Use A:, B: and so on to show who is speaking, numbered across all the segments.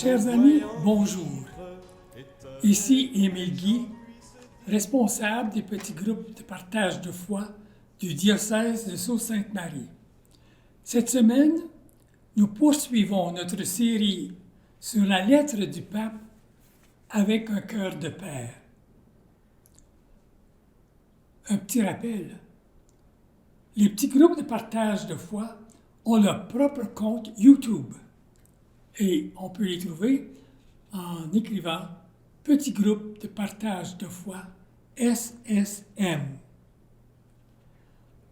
A: Chers amis, bonjour. Ici Émile Guy, responsable des petits groupes de partage de foi du diocèse de Sault-Sainte-Marie. Cette semaine, nous poursuivons notre série sur la lettre du pape avec un cœur de père. Un petit rappel. Les petits groupes de partage de foi ont leur propre compte YouTube et on peut les trouver en écrivant Petit groupe de partage de foi SSM.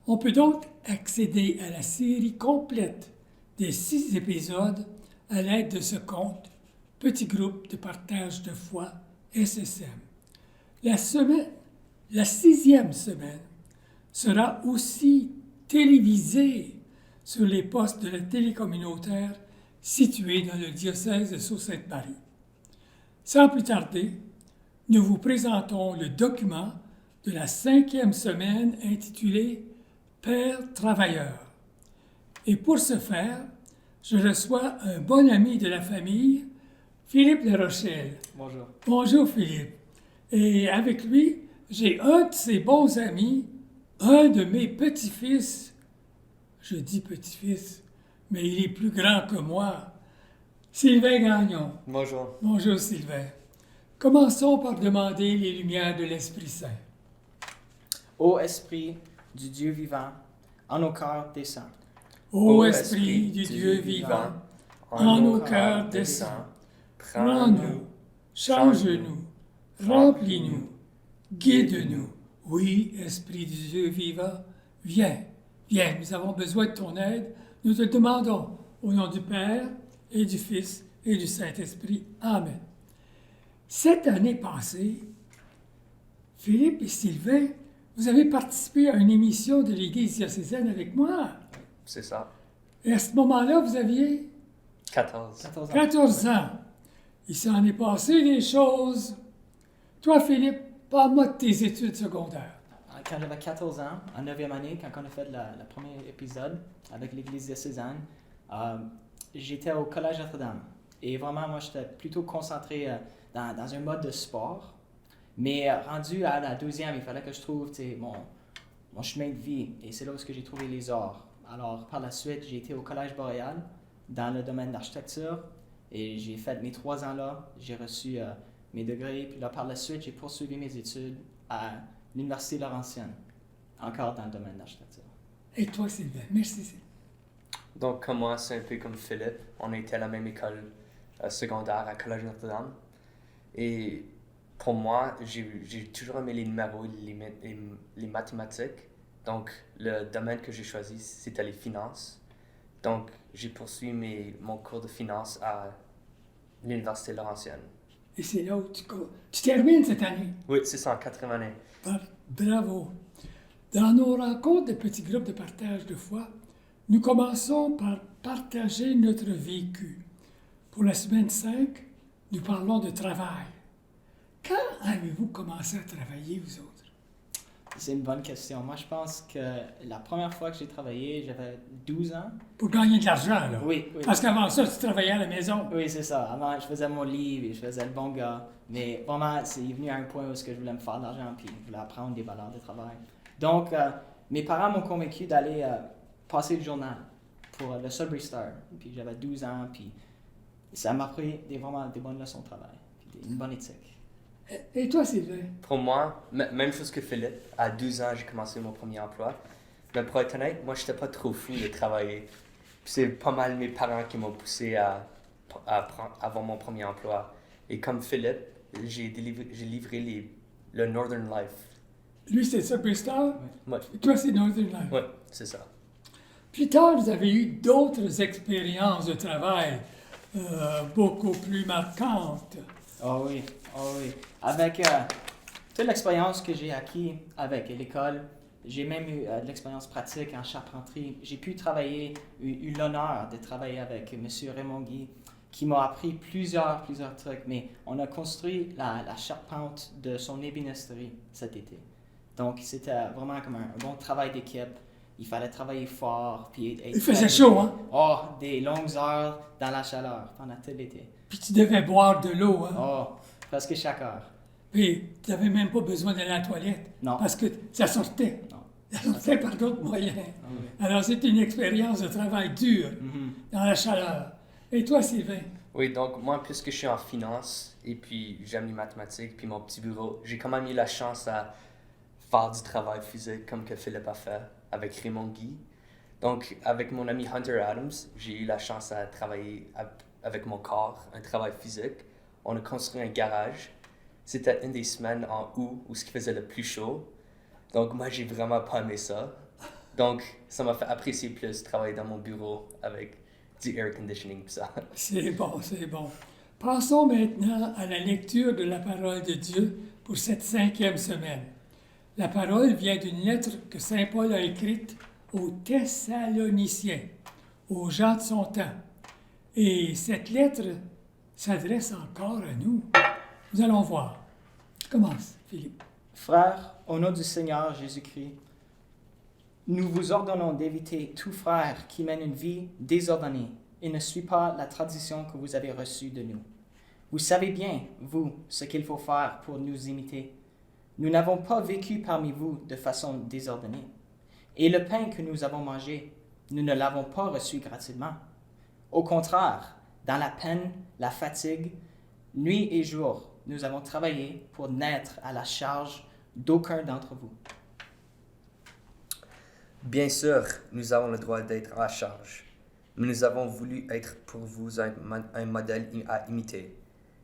A: On peut donc accéder à la série complète des 6 épisodes à l'aide de ce compte Petit groupe de partage de foi SSM. La 6e semaine sera aussi télévisée sur les postes de la télé communautaire situés dans le diocèse de Sault-Sainte-Marie. Sans plus tarder, nous vous présentons le document de la 5e semaine intitulé Père travailleur. Et pour ce faire, je reçois un bon ami de la famille, Philippe Larochelle.
B: Bonjour.
A: Bonjour Philippe. Et avec lui, j'ai un de ses bons amis, un de mes petits-fils. Je dis petit-fils, mais il est plus grand que moi. Sylvain Gagnon.
B: Bonjour.
A: Bonjour Sylvain. Commençons par demander les lumières de l'Esprit Saint.
B: Ô Esprit du Dieu vivant, en nos cœurs descends.
A: Ô Esprit du Dieu vivant, en nos cœurs descends. Prends-nous, change-nous, remplis-nous, guide-nous. Oui, Esprit du Dieu vivant, viens, viens, nous avons besoin de ton aide. Nous te demandons, au nom du Père, et du Fils, et du Saint-Esprit. Amen. Cette année passée, Philippe et Sylvain, vous avez participé à une émission de l'Église diocésaine avec moi.
C: C'est ça.
A: Et à ce moment-là, vous aviez
C: 14.
A: 14 ans. Il s'en est passé des choses. Toi, Philippe, parle-moi de tes études secondaires.
B: Quand j'avais 14 ans, en 9e année, quand on a fait le premier épisode avec l'Église diocésaine, j'étais au Collège Notre-Dame. Et vraiment, moi, j'étais plutôt concentré dans un mode de sport. Mais rendu à la 12e, il fallait que je trouve mon chemin de vie. Et c'est là où j'ai trouvé les arts. Alors, par la suite, j'ai été au Collège Boréal dans le domaine d'architecture. Et j'ai fait mes 3 ans là. J'ai reçu mes degrés. Puis là, par la suite, j'ai poursuivi mes études à l'Université Laurentienne, encore dans le domaine d'architecture.
A: Et toi, Sylvain? Merci, Sylvain.
C: Donc, comme moi, c'est un peu comme Philippe. On était à la même école secondaire à Collège Notre-Dame. Et pour moi, j'ai toujours aimé les numéros et les mathématiques. Donc, le domaine que j'ai choisi, c'était les finances. Donc, j'ai poursuivi mon cours de finance à l'Université Laurentienne.
A: Et c'est là où tu termines cette année.
C: Oui, c'est ça, en 4e année.
A: Bravo. Dans nos rencontres de petits groupes de partage de foi, nous commençons par partager notre vécu. Pour la semaine 5, nous parlons de travail. Quand avez-vous commencé à travailler, vous autres?
B: C'est une bonne question. Moi, je pense que la première fois que j'ai travaillé, j'avais 12 ans.
A: Pour gagner de l'argent, là?
B: Oui.
A: Parce qu'avant ça, tu travaillais à la maison.
B: Oui, c'est ça. Avant, je faisais mon livre et je faisais le bon gars. Mais vraiment, c'est venu à un point où je voulais me faire de l'argent puis je voulais apprendre des valeurs de travail. Donc, mes parents m'ont convaincu d'aller passer le journal pour le Sudbury Star. Puis j'avais 12 ans, puis ça m'a appris vraiment des bonnes leçons de travail, puis une bonne éthique.
A: Et toi, Sylvain?
C: Pour moi, même chose que Philippe. À 12 ans, j'ai commencé mon premier emploi. Mais pour être honnête, moi, je n'étais pas trop fou de travailler. Puis c'est pas mal mes parents qui m'ont poussé à avoir mon premier emploi. Et comme Philippe, j'ai livré le Northern Life.
A: Lui, c'est Sudbury Star?
C: Oui.
A: Et toi, c'est Northern Life?
C: Oui, c'est ça.
A: Plus tard, vous avez eu d'autres expériences de travail beaucoup plus marquantes.
B: Oh oui. Avec toute l'expérience que j'ai acquise avec l'école, j'ai même eu de l'expérience pratique en charpenterie. J'ai pu eu l'honneur de travailler avec M. Raymond Guy, qui m'a appris plusieurs trucs. Mais on a construit la charpente de son ébénisterie cet été. Donc, c'était vraiment comme un bon travail d'équipe. il fallait travailler fort. Puis
A: Il faisait chaud, hein?
B: Oh, des longues heures dans la chaleur pendant tout l'été.
A: Puis tu devais boire de l'eau, hein?
B: Oh, presque chaque heure.
A: Puis tu n'avais même pas besoin d'aller à la toilette.
B: Non.
A: Parce que ça sortait.
B: Non.
A: Ça sortait par d'autres moyens.
B: Ah oui.
A: Alors c'était une expérience de travail dur
B: Mhm.
A: dans la chaleur. Et toi, Sylvain?
C: Oui, donc moi, puisque je suis en finance et puis j'aime les mathématiques puis mon petit bureau, j'ai quand même eu la chance à faire du travail physique comme que Philippe a fait avec Raymond Guy. Donc, avec mon ami Hunter Adams, j'ai eu la chance à travailler avec mon corps, un travail physique. On a construit un garage. C'était une des semaines en août où ce qui faisait le plus chaud. Donc, moi, j'ai vraiment pas aimé ça. Donc, ça m'a fait apprécier plus travailler dans mon bureau avec du air conditioning pis ça.
A: C'est bon, c'est bon. Passons maintenant à la lecture de la parole de Dieu pour cette 5e semaine. La parole vient d'une lettre que Saint Paul a écrite aux Thessaloniciens, aux gens de son temps. Et cette lettre s'adresse encore à nous. Nous allons voir. Commence, Philippe.
B: Frères, au nom du Seigneur Jésus-Christ, nous vous ordonnons d'éviter tout frère qui mène une vie désordonnée et ne suit pas la tradition que vous avez reçue de nous. Vous savez bien, vous, ce qu'il faut faire pour nous imiter. Nous n'avons pas vécu parmi vous de façon désordonnée. Et le pain que nous avons mangé, nous ne l'avons pas reçu gratuitement. Au contraire, dans la peine, la fatigue, nuit et jour, nous avons travaillé pour n'être à la charge d'aucun d'entre vous.
C: Bien sûr, nous avons le droit d'être à charge, mais nous avons voulu être pour vous un modèle à imiter.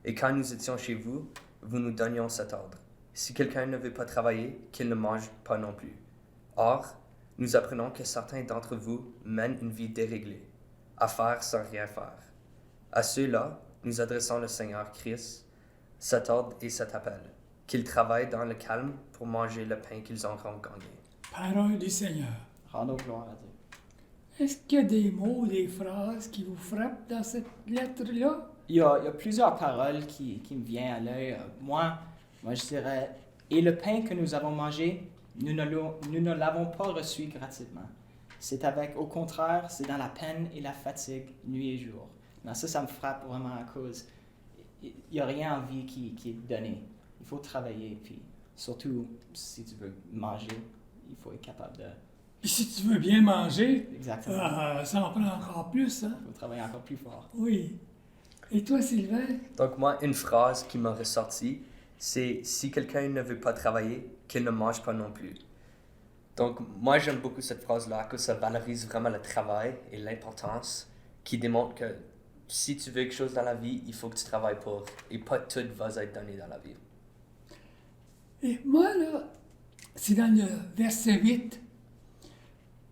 C: Et quand nous étions chez vous, vous nous donnions cet ordre. Si quelqu'un ne veut pas travailler, qu'il ne mange pas non plus. Or, nous apprenons que certains d'entre vous mènent une vie déréglée, à faire sans rien faire. À ceux-là, nous adressons le Seigneur Christ, cet ordre et cet appel, qu'ils travaillent dans le calme pour manger le pain qu'ils auront gagné.
A: Parole du Seigneur.
B: Rendons gloire à Dieu.
A: Est-ce qu'il y a des mots, des phrases qui vous frappent dans cette lettre-là?
B: Il y a plusieurs paroles qui me viennent à l'œil. Moi, je dirais, et le pain que nous avons mangé, nous ne l'avons pas reçu gratuitement. Au contraire, c'est dans la peine et la fatigue, nuit et jour. Non, ça me frappe vraiment à cause, il n'y a rien en vie qui est donné. Il faut travailler, puis surtout, si tu veux manger, il faut être capable de...
A: Puis si tu veux bien manger,
B: Exactement.
A: ça en prend encore plus, hein?
B: Il faut travailler encore plus fort.
A: Oui. Et toi, Sylvain?
C: Donc moi, une phrase qui m'a ressorti, c'est « Si quelqu'un ne veut pas travailler, qu'il ne mange pas non plus ». Donc moi, j'aime beaucoup cette phrase-là, parce que ça valorise vraiment le travail et l'importance, qui démontre que si tu veux quelque chose dans la vie, il faut que tu travailles pour, et pas tout va être donné dans la vie.
A: Et moi, là, c'est dans le verset 8.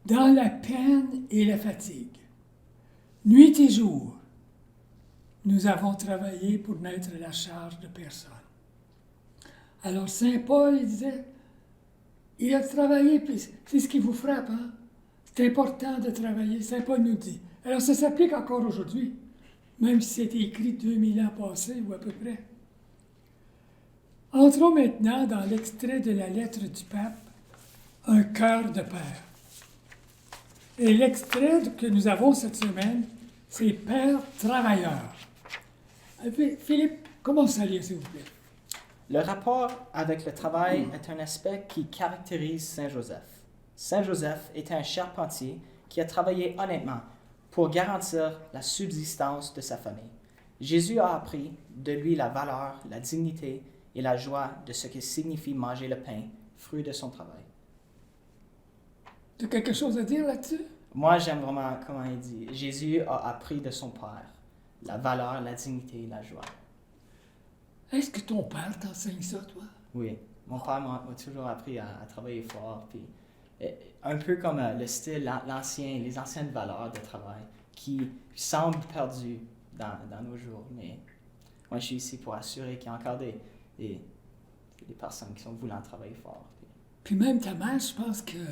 A: Dans la peine et la fatigue, nuit et jour, nous avons travaillé pour n'être à la charge de personne. Alors Saint Paul, il disait, il a travaillé, puis c'est ce qui vous frappe, hein? C'est important de travailler, Saint Paul nous dit. Alors ça s'applique encore aujourd'hui, même si c'était écrit 2000 ans passés ou à peu près. Entrons maintenant dans l'extrait de la lettre du pape, Un cœur de père. Et l'extrait que nous avons cette semaine, c'est Père travailleur. Philippe, commence à lire, s'il vous plaît.
B: Le rapport avec le travail est un aspect qui caractérise Saint Joseph. Saint Joseph était un charpentier qui a travaillé honnêtement pour garantir la subsistance de sa famille. Jésus a appris de lui la valeur, la dignité et la joie de ce que signifie manger le pain, fruit de son travail.
A: Tu as quelque chose à dire là-dessus?
B: Moi, j'aime vraiment comment il dit. Jésus a appris de son Père la valeur, la dignité et la joie.
A: Est-ce que ton père t'enseigne ça, toi?
B: Oui, mon père m'a toujours appris à travailler fort, puis un peu comme le style, les anciennes valeurs de travail qui semblent perdues dans nos jours. Mais moi, je suis ici pour assurer qu'il y a encore des personnes qui sont voulant travailler fort.
A: Puis même ta mère, je pense qu'elle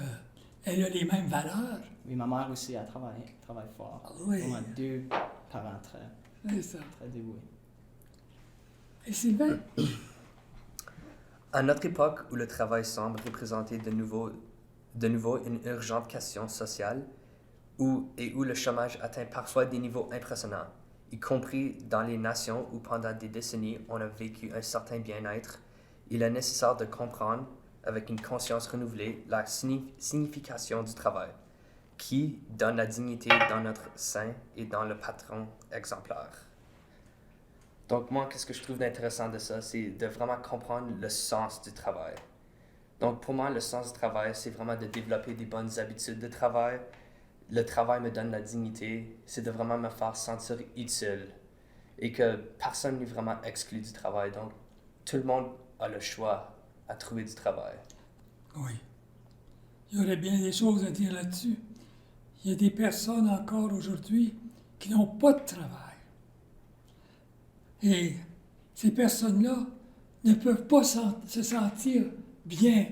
A: a les mêmes valeurs.
B: Oui, ma mère aussi, elle travaille fort.
A: Oui.
B: On a 2 parents
A: C'est ça.
B: très dévoués.
A: Et Sylvain?
C: À notre époque où le travail semble représenter de de nouveau une urgente question sociale où le chômage atteint parfois des niveaux impressionnants, y compris dans les nations où pendant des décennies on a vécu un certain bien-être. Il est nécessaire de comprendre, avec une conscience renouvelée, la signification du travail, qui donne la dignité dans notre sein et dans le patron exemplaire. Donc moi, qu'est-ce que je trouve d'intéressant de ça, c'est de vraiment comprendre le sens du travail. Donc pour moi, le sens du travail, c'est vraiment de développer des bonnes habitudes de travail. Le travail me donne la dignité, c'est de vraiment me faire sentir utile et que personne n'est vraiment exclu du travail. Donc tout le monde a le choix à trouver du travail.
A: Oui. Il y aurait bien des choses à dire là-dessus. Il y a des personnes encore aujourd'hui qui n'ont pas de travail. Et ces personnes-là ne peuvent pas se sentir bien,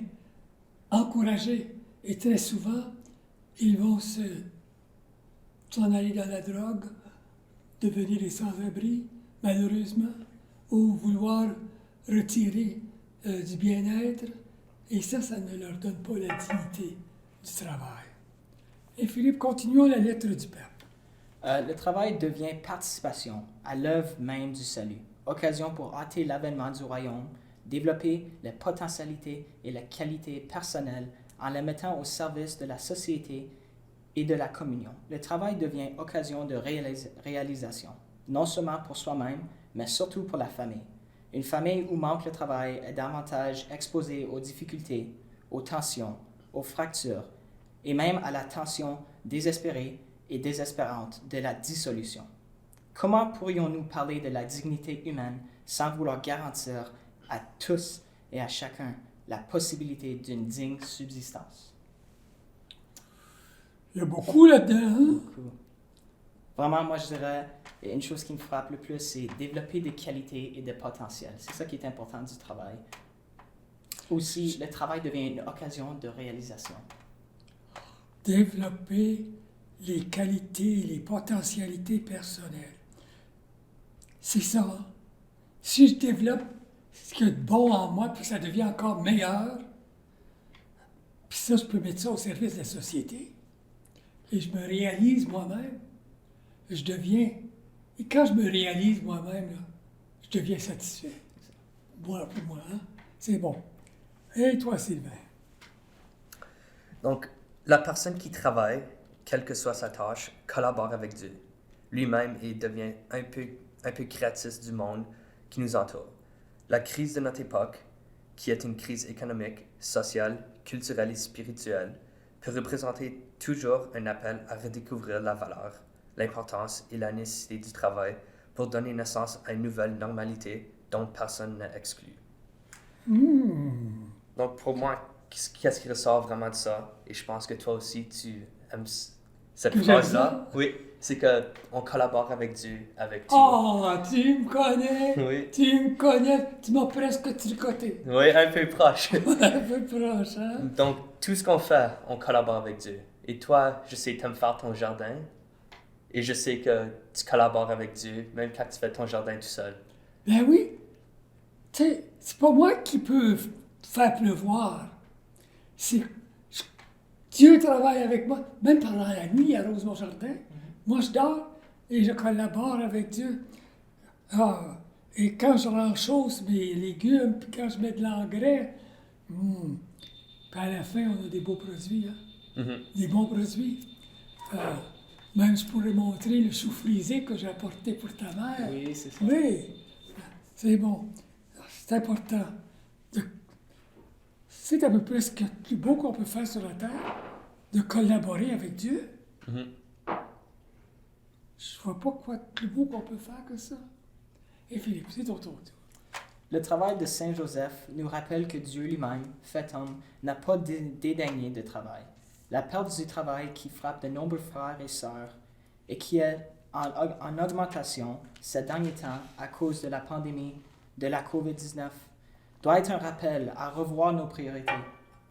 A: encouragées. Et très souvent, ils vont s'en aller dans la drogue, devenir des sans-abri, malheureusement, ou vouloir retirer du bien-être. Et ça ne leur donne pas la dignité du travail. Et Philippe, continuons la lettre du pape.
B: Le travail devient participation à l'œuvre même du salut, occasion pour hâter l'avènement du royaume, développer les potentialités et les qualités personnelles en les mettant au service de la société et de la communion. Le travail devient occasion de réalisation, non seulement pour soi-même, mais surtout pour la famille. Une famille où manque le travail est davantage exposée aux difficultés, aux tensions, aux fractures, et même à la tension désespérée et désespérante de la dissolution. Comment pourrions-nous parler de la dignité humaine sans vouloir garantir à tous et à chacun la possibilité d'une digne subsistance?
A: Il y a beaucoup là-dedans, hein?
B: Beaucoup. Vraiment, moi, je dirais, une chose qui me frappe le plus, c'est développer des qualités et des potentiels. C'est ça qui est important du travail. Aussi, le travail devient une occasion de réalisation.
A: Développer les qualités et les potentialités personnelles. C'est ça. Hein? Si je développe ce qu'il y a de bon en moi, puis ça devient encore meilleur, puis ça, je peux mettre ça au service de la société. Et je me réalise moi-même. Je deviens... Et quand je me réalise moi-même, là, je deviens satisfait. Voilà pour moi, hein? C'est bon. Et toi, Sylvain?
C: Donc, la personne qui travaille, quelle que soit sa tâche, collabore avec Dieu lui-même et devient un peu créatrice du monde qui nous entoure. La crise de notre époque, qui est une crise économique, sociale, culturelle et spirituelle, peut représenter toujours un appel à redécouvrir la valeur, l'importance et la nécessité du travail pour donner naissance à une nouvelle normalité dont personne n'est exclu. Donc pour moi, qu'est-ce qui ressort vraiment de ça? Et je pense que toi aussi, tu aimes cette phrase-là. Oui, c'est qu'on collabore avec Dieu, avec Dieu.
A: Oh, tu me connais!
C: Oui.
A: Tu me connais! Tu m'as presque tricoté.
C: Oui, un peu proche.
A: Un peu proche, hein?
C: Donc, tout ce qu'on fait, on collabore avec Dieu. Et toi, je sais, tu aimes faire ton jardin. Et je sais que tu collabores avec Dieu, même quand tu fais ton jardin tout seul.
A: Ben oui! Tu sais, c'est pas moi qui peux faire pleuvoir. Dieu travaille avec moi. Même pendant la nuit, il arrose mon jardin. Moi, je dors et je collabore avec Dieu. Ah, et quand je renchausse mes légumes, puis quand je mets de l'engrais, puis à la fin, on a des beaux produits, hein? Des bons produits. Même je pourrais montrer le chou frisé que j'ai apporté pour ta mère.
B: Oui, c'est ça.
A: Oui, c'est bon. C'est important. C'est à peu près ce qu'il y a de plus beau qu'on peut faire sur la Terre, de collaborer avec Dieu. Je vois pas quoi de plus beau qu'on peut faire que ça. Et Philippe, c'est ton tour.
B: Le travail de Saint Joseph nous rappelle que Dieu lui-même, fait homme, n'a pas dédaigné de travail. La perte du travail qui frappe de nombreux frères et sœurs et qui est en augmentation ces derniers temps à cause de la pandémie de la COVID-19 doit être un rappel à revoir nos priorités.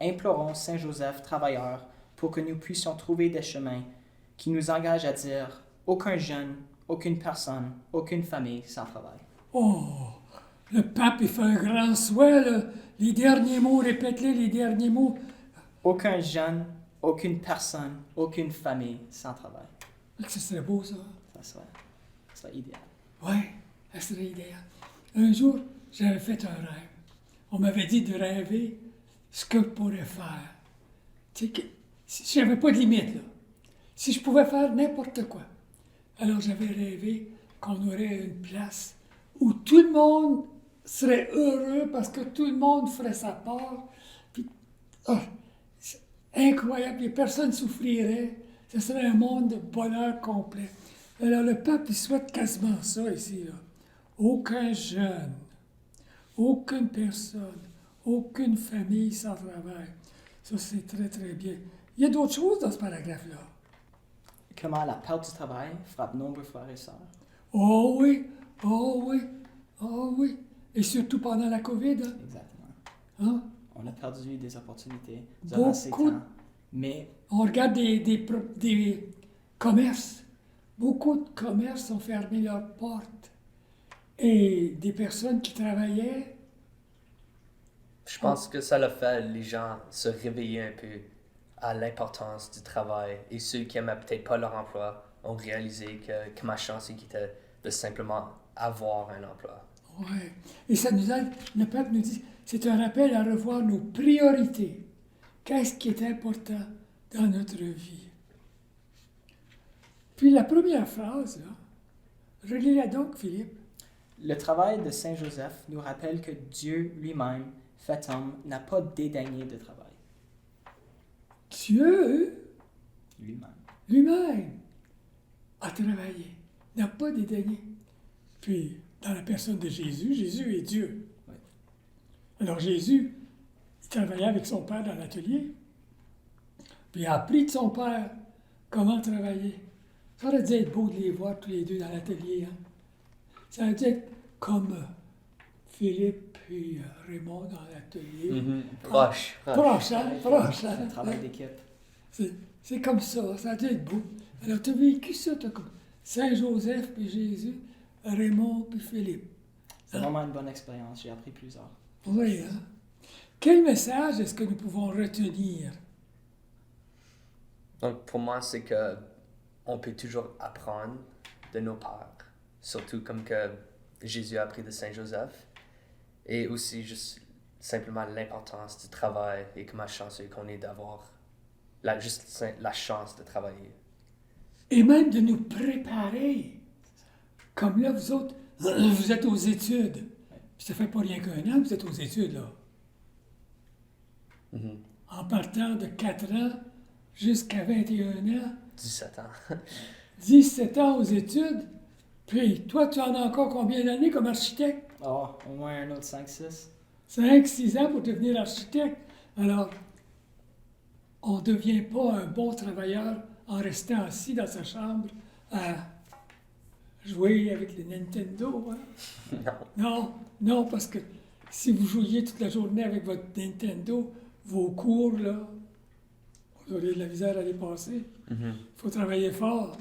B: Implorons Saint Joseph travailleur pour que nous puissions trouver des chemins qui nous engagent à dire aucun jeune, aucune personne, aucune famille sans travail.
A: Oh, le pape, il fait un grand souhait, là. Les derniers mots, répète-les, les derniers mots.
B: aucun jeune, aucune personne, aucune famille sans travail.
A: Ce serait beau, ça.
B: Ça serait idéal.
A: Oui, ça serait idéal. Un jour, j'avais fait un rêve. On m'avait dit de rêver ce que je pourrais faire. Tu sais, je n'avais pas de limite, là. Si je pouvais faire n'importe quoi. Alors, j'avais rêvé qu'on aurait une place où tout le monde serait heureux parce que tout le monde ferait sa part. Puis, c'est incroyable, les personnes souffriraient. Ce serait un monde de bonheur complet. Alors, le peuple, il souhaite quasiment ça ici, là. Aucun jeune, aucune personne, aucune famille sans travail. Ça, c'est très, très bien. Il y a d'autres choses dans ce paragraphe-là.
B: Comment la perte du travail frappe nombreux frères et sœurs.
A: Oh oui, oh oui, oh oui. Et surtout pendant la COVID, hein?
B: Exactement.
A: Hein?
B: On a perdu des opportunités durant ces
A: Beaucoup.
B: temps. Mais
A: On regarde des commerces. Beaucoup de commerces ont fermé leurs portes. Et des personnes qui travaillaient,
C: Je pense que ça a fait les gens se réveiller un peu à l'importance du travail. Et ceux qui n'aimaient peut-être pas leur emploi ont réalisé que ma chance était de simplement avoir un emploi.
A: ouais. Et ça nous aide, le peuple nous dit, c'est un rappel à revoir nos priorités. Qu'est-ce qui est important dans notre vie? Puis la première phrase, là, relis-la donc, Philippe.
B: le travail de Saint Joseph nous rappelle que Dieu lui-même, fait homme, n'a pas dédaigné de travail.
A: Dieu
B: Lui-même.
A: lui-même a travaillé, n'a pas dédaigné. Puis, dans la personne de Jésus, Jésus est Dieu.
B: Oui.
A: Alors Jésus, il travaillait avec son père dans l'atelier, puis il a appris de son père comment travailler. Ça aurait dû être beau de les voir tous les deux dans l'atelier. Hein? Ça aurait dû être comme Philippe et Raymond dans l'atelier.
C: Proche.
A: Proche, hein? Proche,
B: C'est un
A: hein?
B: travail d'équipe.
A: C'est comme ça a dû être beau. Alors, tu as vécu ça, t'as comme Saint-Joseph puis Jésus, Raymond puis Philippe.
B: C'est vraiment une bonne expérience. J'ai appris plusieurs.
A: Oui, hein? Quel message est-ce que nous pouvons retenir?
C: Donc pour moi, c'est que on peut toujours apprendre de nos pères. Surtout comme que Jésus a appris de Saint Joseph. Et aussi juste simplement l'importance du travail et comment chanceux qu'on est d'avoir la chance de travailler.
A: Et même de nous préparer. Comme là, vous autres, vous êtes aux études. Puis ça fait pas rien qu'un an que vous êtes aux études, là. En partant de 4 ans jusqu'à 21 ans,
C: 17 ans.
A: 17 ans aux études. Puis toi, tu en as encore combien d'années comme architecte?
B: Oh, au moins un autre 5-6.
A: 5-6 ans pour devenir architecte. Alors, on ne devient pas un bon travailleur en restant assis dans sa chambre à jouer avec les Nintendo. Hein?
C: Non.
A: Non, parce que si vous jouiez toute la journée avec votre Nintendo, vos cours, là, vous auriez de la misère à les passer. Il faut travailler fort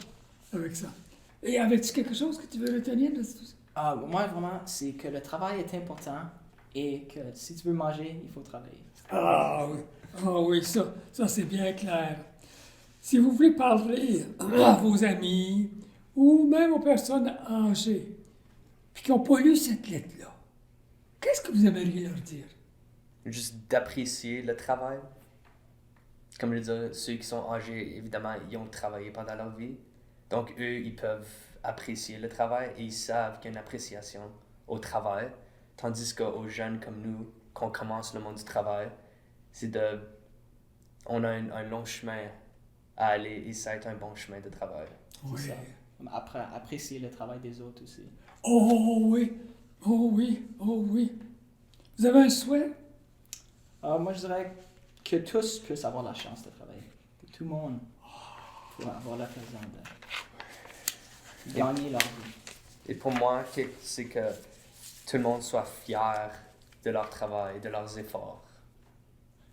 A: avec ça. Et avais-tu quelque chose que tu veux retenir de tout ça?
B: Moi, vraiment, c'est que le travail est important et que si tu veux manger, il faut travailler.
A: Ah oui, ça c'est bien clair. Si vous voulez parler à vos amis ou même aux personnes âgées puis qui n'ont pas lu cette lettre-là, qu'est-ce que vous aimeriez leur dire?
C: Juste d'apprécier le travail. Comme je disais, ceux qui sont âgés, évidemment, ils ont travaillé pendant leur vie. Donc, eux, ils peuvent apprécier le travail et ils savent qu'il y a une appréciation au travail. Tandis qu'aux jeunes comme nous, qu'on commence le monde du travail, on a un long chemin à aller et ça va être un bon chemin de travail.
A: Oui.
B: C'est ça. Après, apprécier le travail des autres aussi.
A: Oh oui, oh oui, oh oui. Vous avez un souhait?
B: Moi, je dirais que tous puissent avoir la chance de travailler. Que tout le monde puisse avoir l'occasion de gagner leur vie.
C: Et pour moi, c'est que tout le monde soit fier de leur travail, de leurs efforts.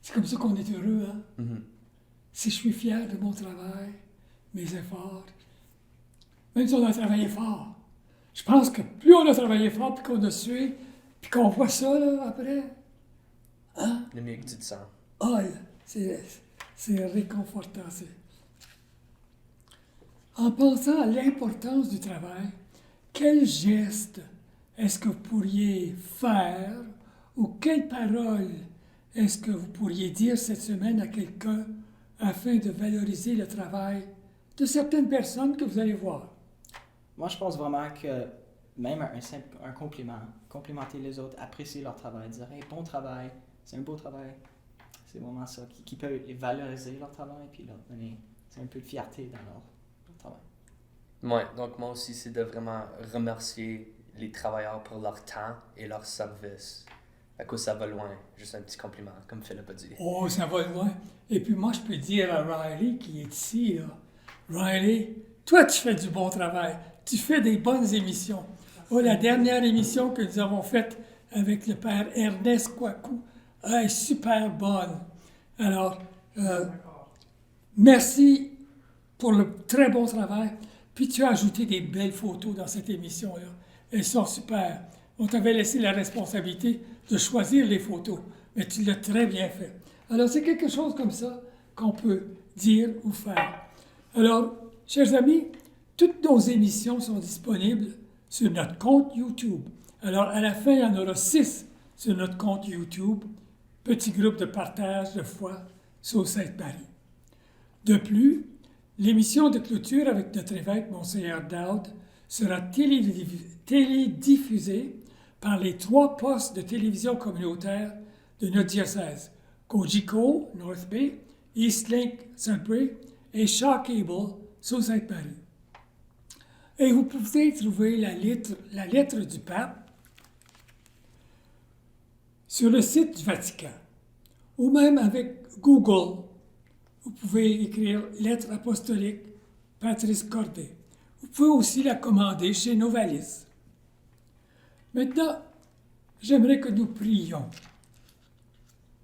A: C'est comme ça qu'on est heureux, hein? Si je suis fier de mon travail, mes efforts, même si on a travaillé fort, je pense que plus on a travaillé fort, puis qu'on a sué, puis qu'on voit ça, là, après, hein?
C: Le mieux que tu te sens.
A: Ah, c'est réconfortant. En pensant à l'importance du travail, quel geste est-ce que vous pourriez faire ou quelle parole est-ce que vous pourriez dire cette semaine à quelqu'un afin de valoriser le travail de certaines personnes que vous allez voir?
B: Moi, je pense vraiment que même un compliment, complimenter les autres, apprécier leur travail, dire hey, bon travail, c'est un beau travail. C'est vraiment ça qui peut valoriser leur travail puis leur donner un peu de fierté dans leur travail.
C: Ouais, donc moi aussi, c'est de vraiment remercier les travailleurs pour leur temps et leur service. À cause ça va loin, juste un petit compliment, comme Philippe a dit.
A: Oh, ça va loin. Et puis moi, je peux dire à Riley qui est ici, là, Riley, toi, tu fais du bon travail. Tu fais des bonnes émissions. Oh, la dernière émission que nous avons faite avec le père Ernest Kouakou est super bonne. Alors, merci pour le très bon travail. Puis tu as ajouté des belles photos dans cette émission-là. Elles sont super. On t'avait laissé la responsabilité de choisir les photos, mais tu l'as très bien fait. Alors, c'est quelque chose comme ça qu'on peut dire ou faire. Alors, chers amis, toutes nos émissions sont disponibles sur notre compte YouTube. Alors, à la fin, il y en aura 6 sur notre compte YouTube, Petit groupe de partage de foi, Sault-Sainte-Marie. De plus, l'émission de clôture avec notre évêque, Monseigneur Dowd, sera télédiffusée par les 3 postes de télévision communautaire de notre diocèse, Cogeco, North Bay, Eastlink, Sudbury et Shaw Cable, Sault-Sainte-Marie. Et vous pouvez trouver la lettre du pape sur le site du Vatican, ou même avec Google. Vous pouvez écrire lettre apostolique Patrice Corday. Vous pouvez aussi la commander chez Novalis. Maintenant, j'aimerais que nous prions.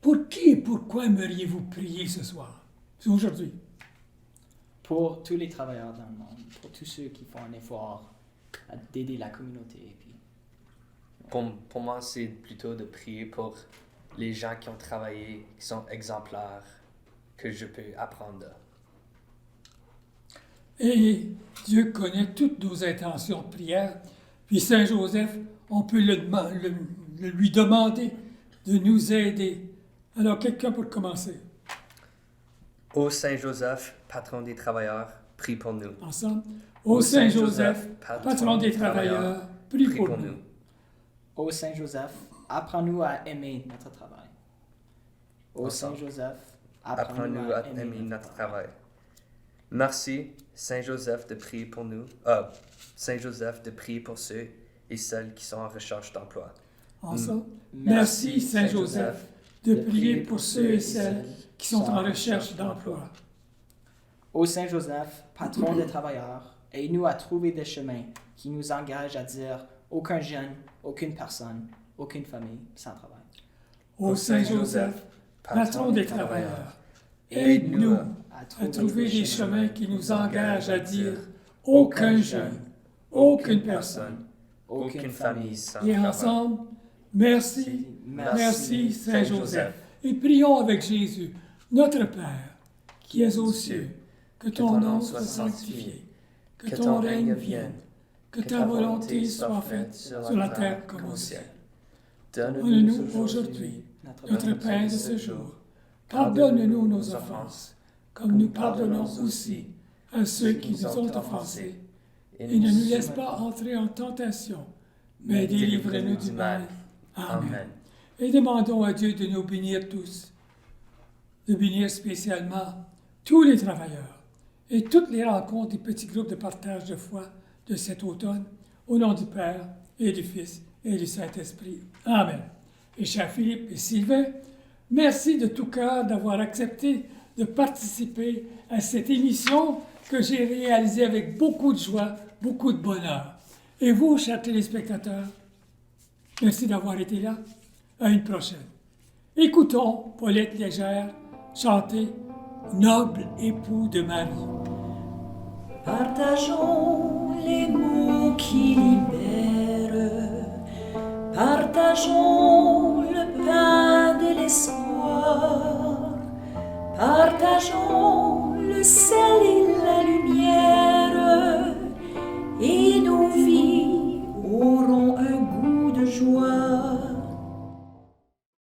A: Pour qui et pourquoi aimeriez-vous prier ce soir, aujourd'hui?
B: Pour tous les travailleurs dans le monde, pour tous ceux qui font un effort d'aider la communauté. Puis...
C: Pour moi, c'est plutôt de prier pour les gens qui ont travaillé, qui sont exemplaires, que je peux apprendre d'eux.
A: Et Dieu connaît toutes nos intentions de prière. Puis Saint Joseph, on peut lui demander de nous aider. Alors, quelqu'un pour commencer.
C: Ô Saint Joseph, patron des travailleurs, prie pour nous.
A: Ensemble. Ô Saint Joseph, patron des travailleurs, prie pour nous.
B: Ô Saint Joseph, apprends-nous à aimer notre travail. Ô Saint Joseph, apprends-nous à aimer notre travail.
C: Merci, Saint Joseph, de prier pour nous. Saint Joseph, de prier pour ceux et celles qui sont en recherche d'emploi.
A: Ensemble. Merci, Saint Joseph, de prier pour ceux et celles qui sont en recherche d'emploi.
B: Ô Saint Joseph, patron des travailleurs, aide-nous à trouver des chemins qui nous engagent à dire aucun jeune, aucune personne, aucune famille sans travail.
A: Ô Saint Joseph, patron des travailleurs, aide-nous à trouver des chemins qui nous engagent à dire aucun jeune, aucune personne,
C: aucune famille sans
A: et
C: travail.
A: ensemble, merci Saint Joseph. Et prions avec Jésus, notre Père, qui es aux cieux, que ton nom soit sanctifié, que ton règne vienne, que ta volonté soit faite sur la terre comme au ciel. Donne-nous aujourd'hui notre pain de ce jour. Pardonne-nous nos offenses, comme nous pardonnons aussi à ceux qui nous ont offensés. Et ne nous laisse pas entrer en tentation, mais délivre-nous du mal. Amen. Et demandons à Dieu de nous bénir tous, de bénir spécialement tous les travailleurs et toutes les rencontres des petits groupes de partage de foi de cet automne, au nom du Père et du Fils et du Saint-Esprit. Amen. Et chers Philippe et Sylvain, merci de tout cœur d'avoir accepté de participer à cette émission que j'ai réalisée avec beaucoup de joie, beaucoup de bonheur. Et vous, chers téléspectateurs, merci d'avoir été là. À une prochaine. Écoutons Paulette Légère chanter Noble époux de Marie.
D: Partageons les mots qui libèrent, partageons le pain de l'espoir, partageons le sel et la lumière, et nous